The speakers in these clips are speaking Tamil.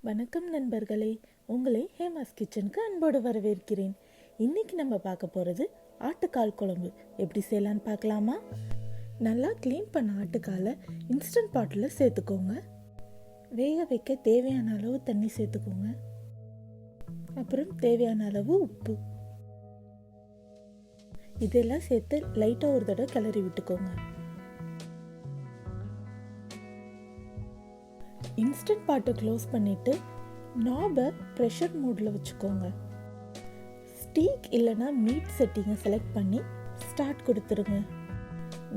வணக்கம் நண்பர்களே, உங்களை ஹேமாஸ் கிச்சனுக்கு அன்போடு வரவேற்கிறேன். இன்னைக்கு நம்ம பார்க்க போகிறது ஆட்டுக்கால் குழம்பு. எப்படி செய்யலான்னு பார்க்கலாமா? நல்லா க்ளீன் பண்ண ஆட்டுக்காலை இன்ஸ்டன்ட் பாட்டில் சேர்த்துக்கோங்க. வேக வைக்க தேவையான அளவு தண்ணி சேர்த்துக்கோங்க. அப்புறம் தேவையான அளவு உப்பு இதெல்லாம் சேர்த்து லைட்டாக ஒரு தடவை கிளறி விட்டுக்கோங்க. இன்ஸ்டன்ட் பாட்டை க்ளோஸ் பண்ணிவிட்டு நாபை ப்ரெஷர் மோடில் வச்சுக்கோங்க. ஸ்டீக் இல்லைனா மீட் செட்டிங்கை செலக்ட் பண்ணி ஸ்டார்ட் கொடுத்துருங்க.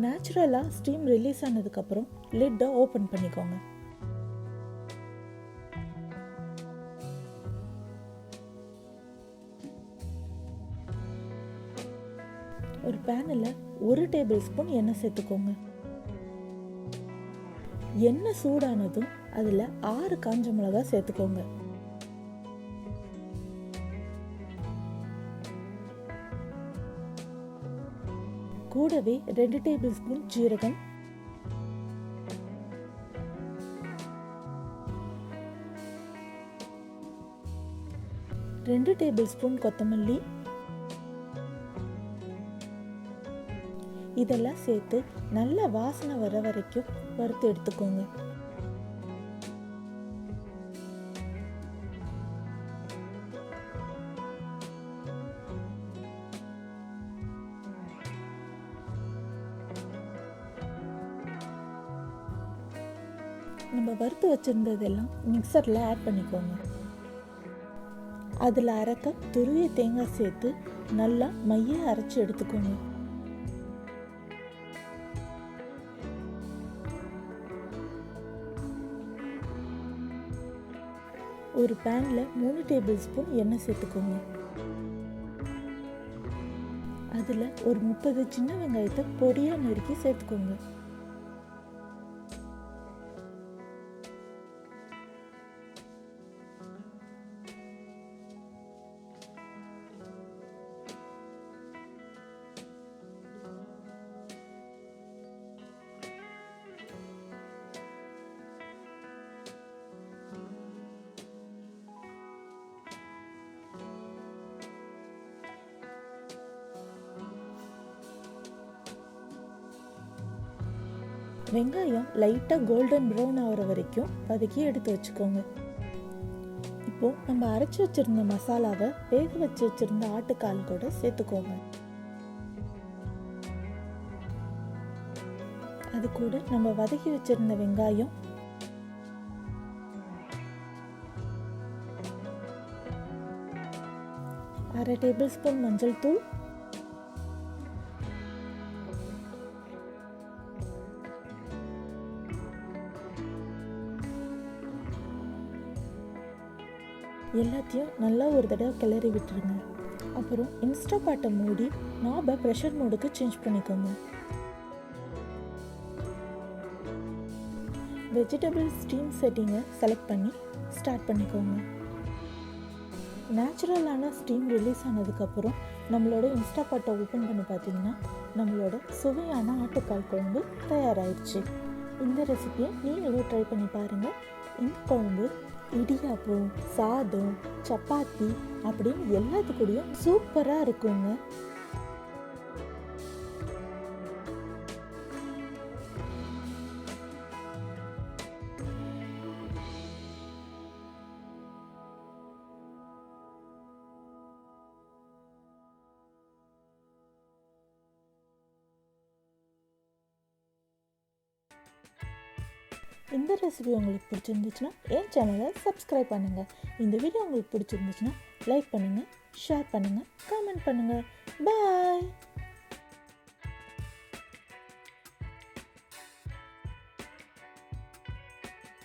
நேச்சுரலாக ஸ்டீம் ரிலீஸ் ஆனதுக்கப்புறம் லிட்டை ஓப்பன் பண்ணிக்கோங்க. ஒரு பேனில் 1 டேபிள் ஸ்பூன் எண்ணெய் சேர்த்துக்கோங்க. எண்ணெய் சூடானதும் அதில் 6 காஞ்ச மிளகாய் சேர்த்துக்கோங்க. கூடவே 2 டேபிள் ஸ்பூன் ஜீரகம், 2 டேபிள் ஸ்பூன் கொத்தமல்லி இதெல்லாம் சேர்த்து நல்ல வாசனை வர வரைக்கும் வறுத்து எடுத்துக்கோங்க. நம்ம வறுத்து வச்சிருந்ததெல்லாம் மிக்சரில் ஆட் பண்ணிக்கோங்க. அதில் அரை கப் துருவிய தேங்காய் சேர்த்து நல்லா மைய அரைச்சி எடுத்துக்கோங்க. ஒரு பேனில் 3 டேபிள் ஸ்பூன் எண்ணெய் சேர்த்துக்கோங்க. அதில் ஒரு 30 சின்ன வெங்காயத்தை பொடியாக நறுக்கி சேர்த்துக்கோங்க. வெங்காயம் லைட்டாக கோல்டன் ப்ரௌன் ஆகிற வரைக்கும் வதக்கி எடுத்து வச்சுக்கோங்க. இப்போது நம்ம அரைச்சி வச்சுருந்த மசாலாவை வேக வச்சு வச்சுருந்த ஆட்டுக்கால் கூட சேர்த்துக்கோங்க. அது கூட நம்ம வதக்கி வச்சுருந்த வெங்காயம், அரை டேபிள் ஸ்பூன் மஞ்சள் தூள், எல்லாத்தையும் நல்லா ஒரு தடவை கிளறி விட்டுருங்க. அப்புறம் இன்ஸ்டா பாட்டை மூடி நாபை ப்ரெஷர் மோடுக்கு சேஞ்ச் பண்ணிக்கோங்க. வெஜிடபிள் ஸ்டீம் செட்டிங்கை செலக்ட் பண்ணி ஸ்டார்ட் பண்ணிக்கோங்க. நேச்சுரலான ஸ்டீம் ரிலீஸ் ஆனதுக்கப்புறம் நம்மளோட இன்ஸ்டா பாட்டை ஓப்பன் பண்ணி பார்த்தீங்கன்னா நம்மளோட சுவையான ஆட்டுக்கால் குழம்பு தயாராகிடுச்சு. இந்த ரெசிபியை நீங்களும் ட்ரை பண்ணி பாருங்கள். இந்த குழம்பு இடியாப்பம், சாதம், சப்பாத்தி அப்படின்னு எல்லாத்துக்கூடயும் சூப்பராக இருக்குங்க. இந்த ரெசிபி உங்களுக்கு பிடிச்சிருந்துச்சுன்னா என் சேனலை சப்ஸ்கிரைப் பண்ணுங்கள். இந்த வீடியோ உங்களுக்கு பிடிச்சிருந்துச்சுன்னா லைக் பண்ணுங்கள், ஷேர் பண்ணுங்கள், கமெண்ட் பண்ணுங்கள். பாய்.